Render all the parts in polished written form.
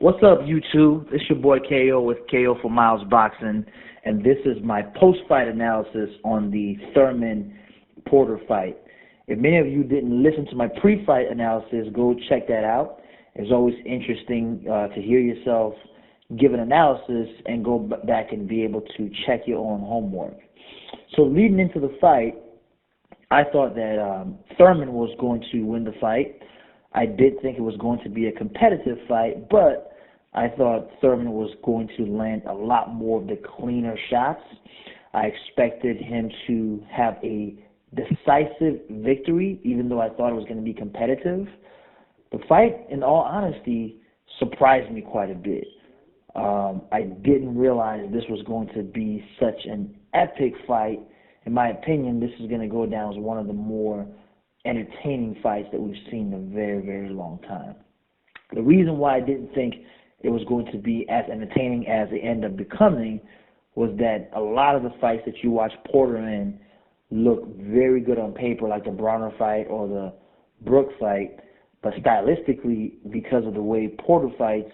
What's up, YouTube? It's your boy KO with KO for Miles Boxing, and this is my post-fight analysis on the Thurman Porter fight. If many of you didn't listen to my pre-fight analysis, go check that out. It's always interesting to hear yourself give an analysis and go back and be able to check your own homework. So leading into the fight, I thought that Thurman was going to win the fight. I did think it was going to be a competitive fight, but I thought Thurman was going to land a lot more of the cleaner shots. I expected him to have a decisive victory, even though I thought it was going to be competitive. The fight, in all honesty, surprised me quite a bit. I didn't realize this was going to be such an epic fight. In my opinion, this is going to go down as one of the more entertaining fights that we've seen in a very, very long time. The reason why I didn't think it was going to be as entertaining as it ended up becoming was that a lot of the fights that you watch Porter in look very good on paper, like the Browner fight or the Brook fight, but stylistically, because of the way Porter fights,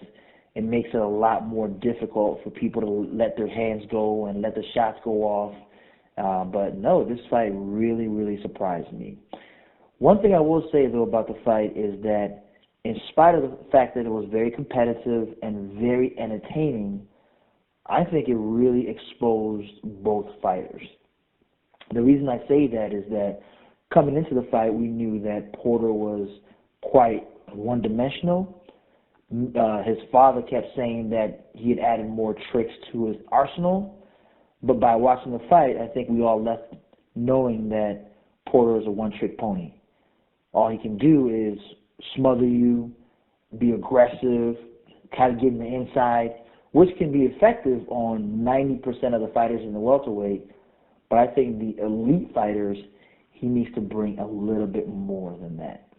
it makes it a lot more difficult for people to let their hands go and let the shots go off. But no, this fight really, really surprised me. One thing I will say, though, about the fight is that in spite of the fact that it was very competitive and very entertaining, I think it really exposed both fighters. The reason I say that is that coming into the fight, we knew that Porter was quite one-dimensional. His father kept saying that he had added more tricks to his arsenal, but by watching the fight, I think we all left knowing that Porter is a one-trick pony. All he can do is smother you, be aggressive, kind of get in the inside, which can be effective on 90% of the fighters in the welterweight. But I think the elite fighters, he needs to bring a little bit more than that.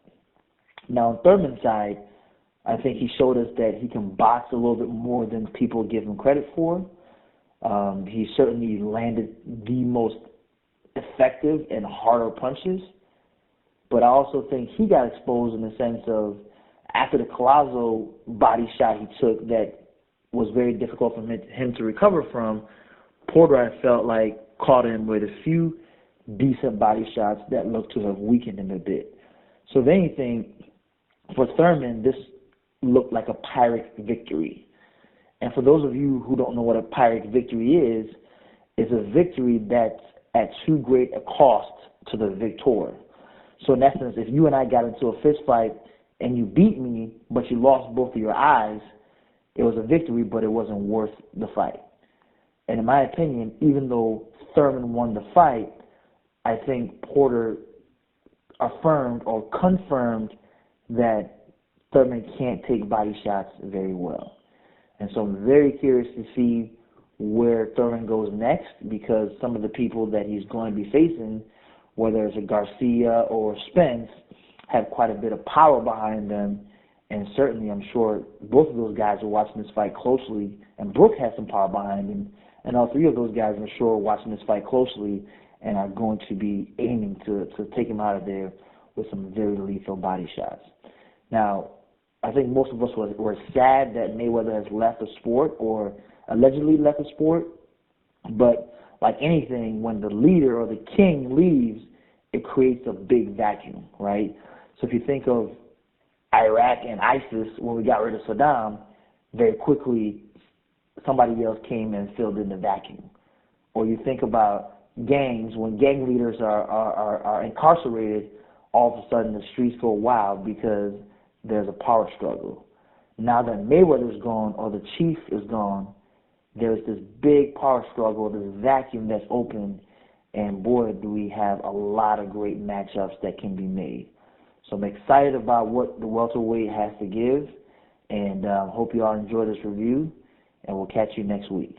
Now, on Thurman's side, I think he showed us that he can box a little bit more than people give him credit for. He certainly landed the most effective and harder punches. But I also think he got exposed in the sense of after the Collazo body shot he took that was very difficult for him to recover from, Porter, I felt like, caught him with a few decent body shots that looked to have weakened him a bit. So if anything, for Thurman, this looked like a Pyrrhic victory. And for those of you who don't know what a Pyrrhic victory is, it's a victory that's at too great a cost to the victor. So in essence, if you and I got into a fist fight and you beat me, but you lost both of your eyes, it was a victory, but it wasn't worth the fight. And in my opinion, even though Thurman won the fight, I think Porter affirmed or confirmed that Thurman can't take body shots very well. And so I'm very curious to see where Thurman goes next, because some of the people that he's going to be facing, whether it's a Garcia or Spence, have quite a bit of power behind them. And certainly I'm sure both of those guys are watching this fight closely, and Brook has some power behind him. And all three of those guys, I'm sure, are watching this fight closely and are going to be aiming to take him out of there with some very lethal body shots. Now, I think most of us were sad that Mayweather has left the sport or allegedly left the sport. But like anything, when the leader or the king leaves, it creates a big vacuum, right? So if you think of Iraq and ISIS, when we got rid of Saddam, very quickly somebody else came and filled in the vacuum. Or you think about gangs, when gang leaders are incarcerated, all of a sudden the streets go wild because there's a power struggle. Now that Mayweather's gone or the chief is gone, there's this big power struggle, this vacuum that's open, and boy, do we have a lot of great matchups that can be made. So I'm excited about what the welterweight has to give, and hope you all enjoy this review, and we'll catch you next week.